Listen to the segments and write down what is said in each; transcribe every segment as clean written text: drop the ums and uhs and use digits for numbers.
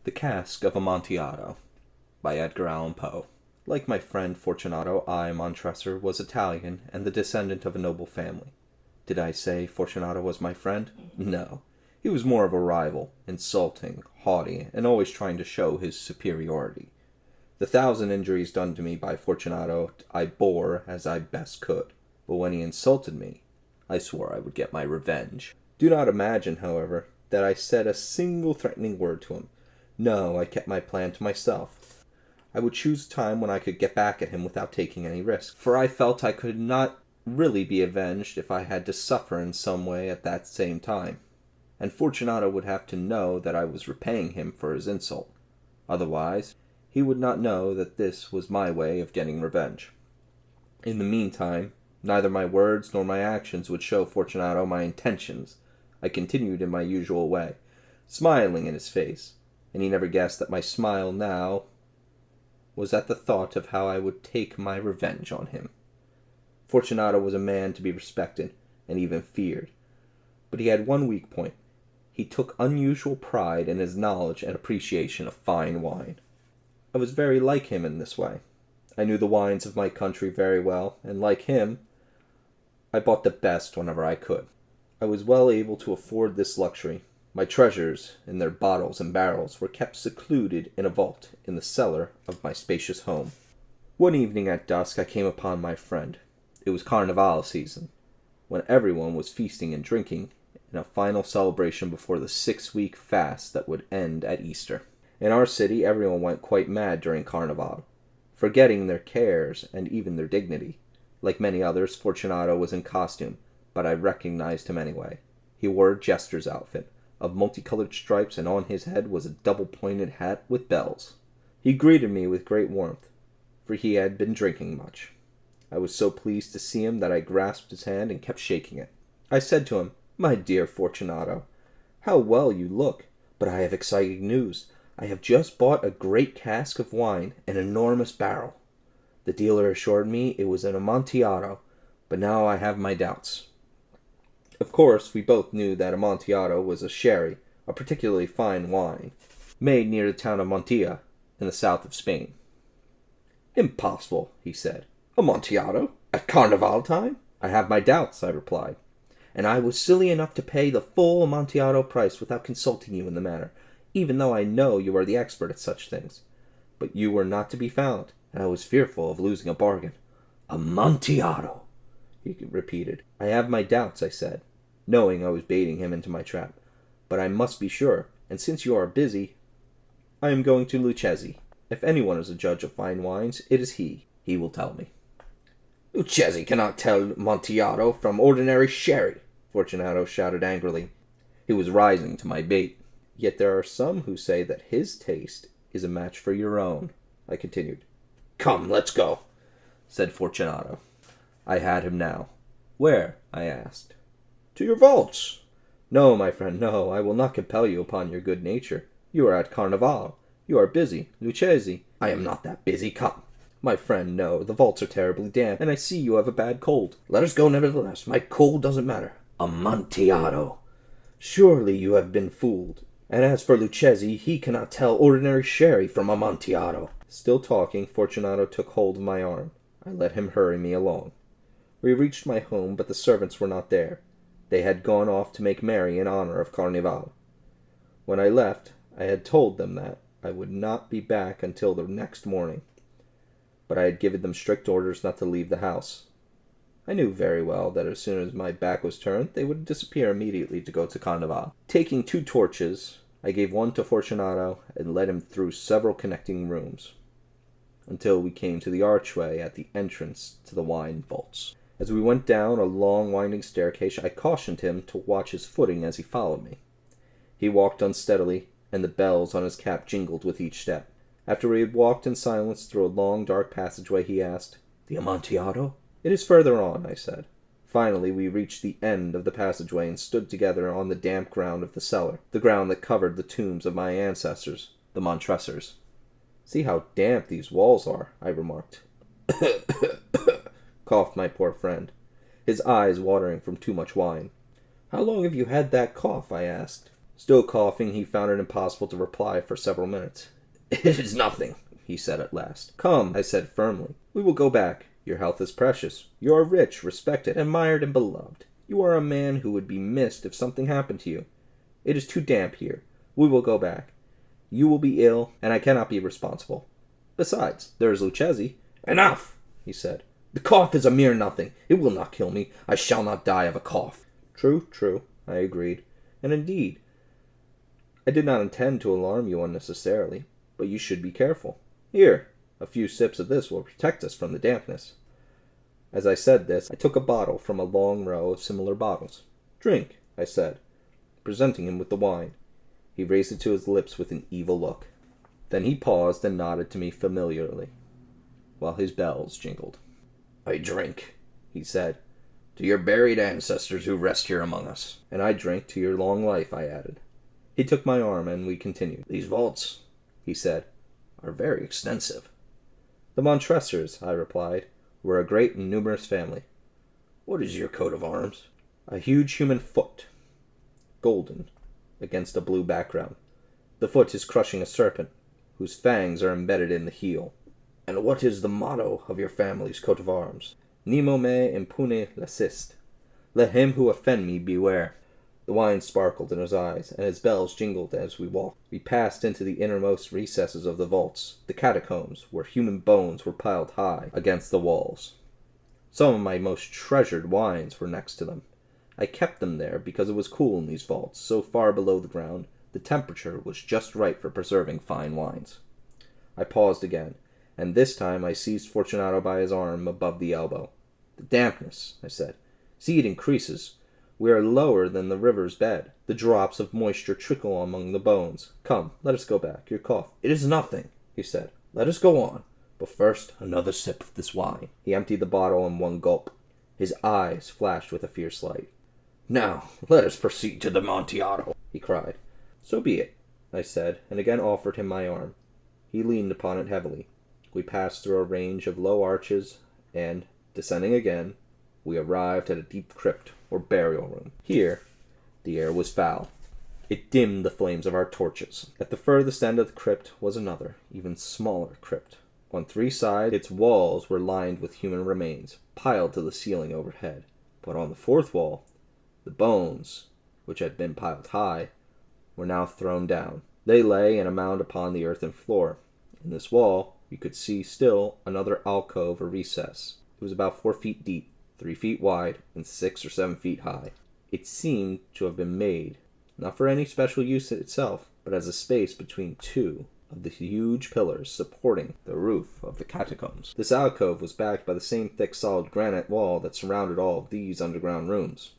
The Cask of Amontillado by Edgar Allan Poe. Like my friend Fortunato, I, Montresor, was Italian and the descendant of a noble family. Did I say Fortunato was my friend? No. He was more of a rival, insulting, haughty, and always trying to show his superiority. The 1,000 injuries done to me by Fortunato I bore as I best could, but when he insulted me, I swore I would get my revenge. Do not imagine, however, that I said a single threatening word to him. No, I kept my plan to myself. I would choose a time when I could get back at him without taking any risk, for I felt I could not really be avenged if I had to suffer in some way at that same time, and Fortunato would have to know that I was repaying him for his insult. Otherwise, he would not know that this was my way of getting revenge. In the meantime, neither my words nor my actions would show Fortunato my intentions. I continued in my usual way, smiling in his face, and he never guessed that my smile now was at the thought of how I would take my revenge on him. Fortunato was a man to be respected, and even feared. But he had one weak point. He took unusual pride in his knowledge and appreciation of fine wine. I was very like him in this way. I knew the wines of my country very well, and like him, I bought the best whenever I could. I was well able to afford this luxury. My treasures, in their bottles and barrels, were kept secluded in a vault in the cellar of my spacious home. One evening at dusk I came upon my friend. It was Carnival season, when everyone was feasting and drinking in a final celebration before the 6-week fast that would end at Easter. In our city everyone went quite mad during Carnival, forgetting their cares and even their dignity. Like many others, Fortunato was in costume, but I recognized him anyway. He wore a jester's outfit, of multicolored stripes, and on his head was a double-pointed hat with bells. He greeted me with great warmth, for he had been drinking much. I was so pleased to see him that I grasped his hand and kept shaking it. I said to him, "My dear Fortunato, how well you look! But I have exciting news. I have just bought a great cask of wine, an enormous barrel. The dealer assured me it was an Amontillado, but now I have my doubts." Of course, we both knew that Amontillado was a sherry, a particularly fine wine, made near the town of Montilla, in the south of Spain. "Impossible," he said. "Amontillado? At Carnival time?" "I have my doubts," I replied, "and I was silly enough to pay the full Amontillado price without consulting you in the matter, even though I know you are the expert at such things. But you were not to be found, and I was fearful of losing a bargain." "Amontillado," he repeated. "I have my doubts," I said, knowing I was baiting him into my trap. "But I must be sure, and since you are busy, I am going to Lucchesi. If anyone is a judge of fine wines, it is he. He will tell me." "Lucchesi cannot tell Amontillado from ordinary sherry," Fortunato shouted angrily. He was rising to my bait. "Yet there are some who say that his taste is a match for your own," I continued. "Come, let's go," said Fortunato. I had him now. "Where?" I asked. "To your vaults." "No, my friend, no. I will not compel you upon your good nature. You are at Carnival. You are busy. Lucchesi." "I am not that busy. Come." "My friend, no. The vaults are terribly damp, and I see you have a bad cold." "Let us go nevertheless. My cold doesn't matter." "Amontillado." "Surely you have been fooled. And as for Lucchesi, he cannot tell ordinary sherry from Amontillado." Still talking, Fortunato took hold of my arm. I let him hurry me along. We reached my home, but the servants were not there. They had gone off to make merry in honor of Carnival. When I left, I had told them that I would not be back until the next morning, but I had given them strict orders not to leave the house. I knew very well that as soon as my back was turned, they would disappear immediately to go to Carnival. Taking 2 torches, I gave one to Fortunato and led him through several connecting rooms, until we came to the archway at the entrance to the wine vaults. As we went down a long winding staircase, I cautioned him to watch his footing as he followed me. He walked unsteadily, and the bells on his cap jingled with each step. After we had walked in silence through a long dark passageway, he asked, "The Amontillado?" "It is further on," I said. Finally we reached the end of the passageway and stood together on the damp ground of the cellar, the ground that covered the tombs of my ancestors, the Montresors. "See how damp these walls are," I remarked. Coughed my poor friend, his eyes watering from too much wine. "How long have you had that cough?" I asked. Still coughing, he found it impossible to reply for several minutes. "It is nothing," he said at last. "Come," I said firmly. "We will go back. Your health is precious. You are rich, respected, admired, and beloved. You are a man who would be missed if something happened to you. It is too damp here. We will go back. You will be ill, and I cannot be responsible. Besides, there is Lucchesi." "Enough," he said. "The cough is a mere nothing. It will not kill me. I shall not die of a cough." True, I agreed. And indeed, I did not intend to alarm you unnecessarily, but you should be careful. Here, a few sips of this will protect us from the dampness." As I said this, I took a bottle from a long row of similar bottles. "Drink," I said, presenting him with the wine. He raised it to his lips with an evil look. Then he paused and nodded to me familiarly, while his bells jingled. "I drink," he said, "to your buried ancestors who rest here among us." "And I drink to your long life," I added. He took my arm, and we continued. "These vaults," he said, "are very extensive." "The Montressors," I replied, "were a great and numerous family." "What is your coat of arms?" "A huge human foot, golden, against a blue background. The foot is crushing a serpent, whose fangs are embedded in the heel." "And what is the motto of your family's coat of arms?" "Nemo me impune lasist." Let him who offend me beware. The wine sparkled in his eyes, and his bells jingled as we walked. We passed into the innermost recesses of the vaults, the catacombs, where human bones were piled high against the walls. Some of my most treasured wines were next to them. I kept them there because it was cool in these vaults, so far below the ground. The temperature was just right for preserving fine wines. I paused again, and this time I seized Fortunato by his arm above the elbow. "The dampness," I said. "See, it increases. We are lower than the river's bed. The drops of moisture trickle among the bones. Come, let us go back. Your cough—" "It is nothing," he said. "Let us go on. But first, another sip of this wine." He emptied the bottle in one gulp. His eyes flashed with a fierce light. "Now, let us proceed to the Amontillado," he cried. "So be it," I said, and again offered him my arm. He leaned upon it heavily. We passed through a range of low arches, and, descending again, we arrived at a deep crypt, or burial room. Here, the air was foul. It dimmed the flames of our torches. At the furthest end of the crypt was another, even smaller crypt. On 3 sides, its walls were lined with human remains, piled to the ceiling overhead. But on the 4th wall, the bones, which had been piled high, were now thrown down. They lay in a mound upon the earthen floor. In this wall, you could see still another alcove or recess. It was about 4 feet deep, 3 feet wide, and 6 or 7 feet high. It seemed to have been made, not for any special use itself, but as a space between 2 of the huge pillars supporting the roof of the catacombs. This alcove was backed by the same thick solid granite wall that surrounded all of these underground rooms.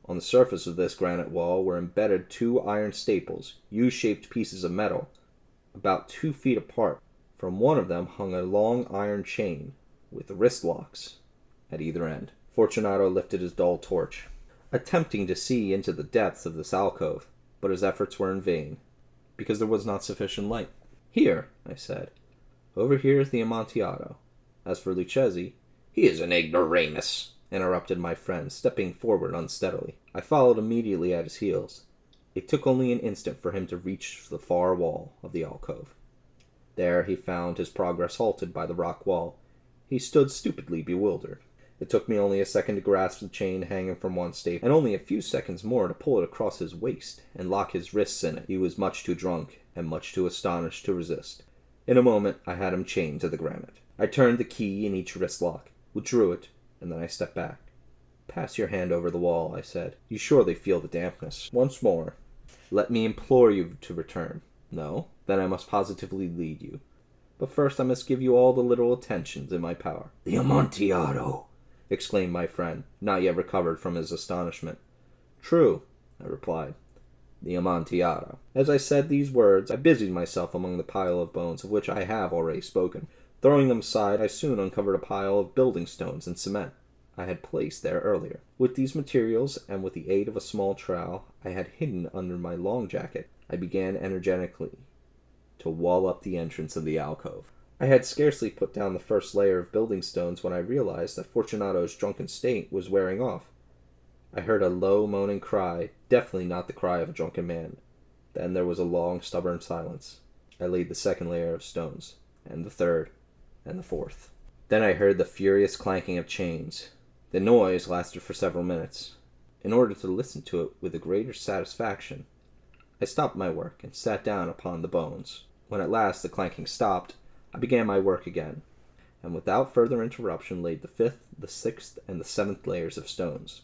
On the surface of this granite wall were embedded 2 iron staples, U-shaped pieces of metal, about 2 feet apart. From one of them hung a long iron chain, with wrist locks at either end. Fortunato lifted his dull torch, attempting to see into the depths of this alcove, but his efforts were in vain, because there was not sufficient light. "Here," I said. "Over here is the Amontillado. As for Lucchesi—" "He is an ignoramus," interrupted my friend, stepping forward unsteadily. I followed immediately at his heels. It took only an instant for him to reach the far wall of the alcove. There he found his progress halted by the rock wall. He stood stupidly bewildered. It took me only a second to grasp the chain hanging from one staple, and only a few seconds more to pull it across his waist and lock his wrists in it. He was much too drunk and much too astonished to resist. In a moment I had him chained to the granite. I turned the key in each wrist lock, withdrew it, and then I stepped back. "Pass your hand over the wall," I said. "You surely feel the dampness." "Once more, let me implore you to return." "No? Then I must positively lead you. But first I must give you all the little attentions in my power." "The Amontillado!" exclaimed my friend, not yet recovered from his astonishment. "True," I replied. "The Amontillado." As I said these words, I busied myself among the pile of bones of which I have already spoken. Throwing them aside, I soon uncovered a pile of building stones and cement I had placed there earlier. With these materials, and with the aid of a small trowel I had hidden under my long jacket, I began energetically to wall up the entrance of the alcove. I had scarcely put down the first layer of building stones when I realized that Fortunato's drunken state was wearing off. I heard a low moaning cry, definitely not the cry of a drunken man. Then there was a long, stubborn silence. I laid the second layer of stones, and the third, and the fourth. Then I heard the furious clanking of chains. The noise lasted for several minutes. In order to listen to it with a greater satisfaction, I stopped my work and sat down upon the bones. When at last the clanking stopped, I began my work again, and without further interruption laid the fifth, the sixth, and the seventh layers of stones.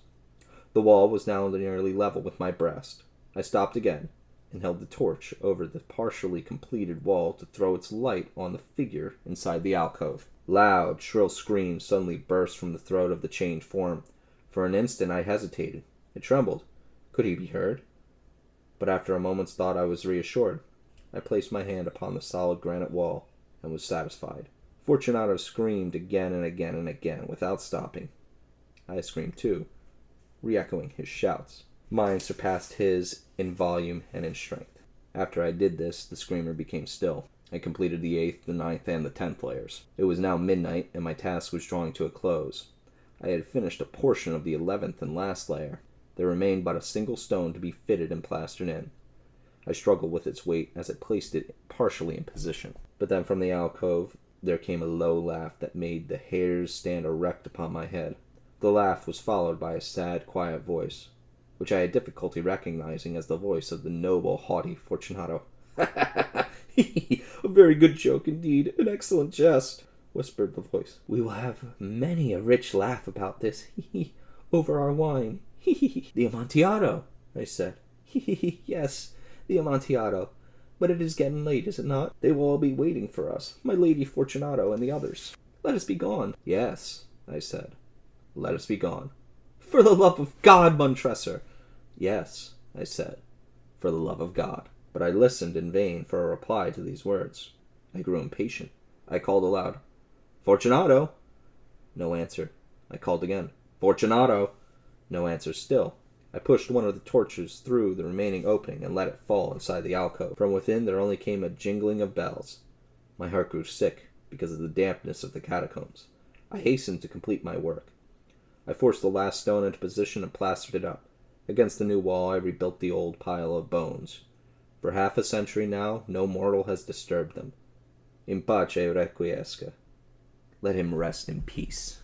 The wall was now nearly level with my breast. I stopped again, and held the torch over the partially completed wall to throw its light on the figure inside the alcove. Loud, shrill screams suddenly burst from the throat of the chained form. For an instant I hesitated. I trembled. Could he be heard? But after a moment's thought I was reassured. I placed my hand upon the solid granite wall, and was satisfied. Fortunato screamed again and again and again, without stopping. I screamed too, re-echoing his shouts. Mine surpassed his in volume and in strength. After I did this, the screamer became still. I completed the 8th, the 9th, and the 10th layers. It was now midnight, and my task was drawing to a close. I had finished a portion of the 11th and last layer. There remained but a single stone to be fitted and plastered in. I struggled with its weight as I placed it partially in position. But then from the alcove there came a low laugh that made the hairs stand erect upon my head. The laugh was followed by a sad, quiet voice, which I had difficulty recognizing as the voice of the noble, haughty Fortunato. "A very good joke indeed, an excellent jest," whispered the voice. "We will have many a rich laugh about this, over our wine." "The Amontillado," I said. "Yes, the Amontillado. But it is getting late, is it not? They will all be waiting for us, my lady Fortunato and the others. Let us be gone." "Yes," I said. "Let us be gone." "For the love of God, Montresor!" "Yes," I said, "for the love of God." But I listened in vain for a reply to these words. I grew impatient. I called aloud, "Fortunato!" No answer. I called again, "Fortunato!" No answer still. I pushed one of the torches through the remaining opening and let it fall inside the alcove. From within there only came a jingling of bells. My heart grew sick because of the dampness of the catacombs. I hastened to complete my work. I forced the last stone into position and plastered it up. Against the new wall I rebuilt the old pile of bones. For half a century now no mortal has disturbed them. In pace requiescat. Let him rest in peace.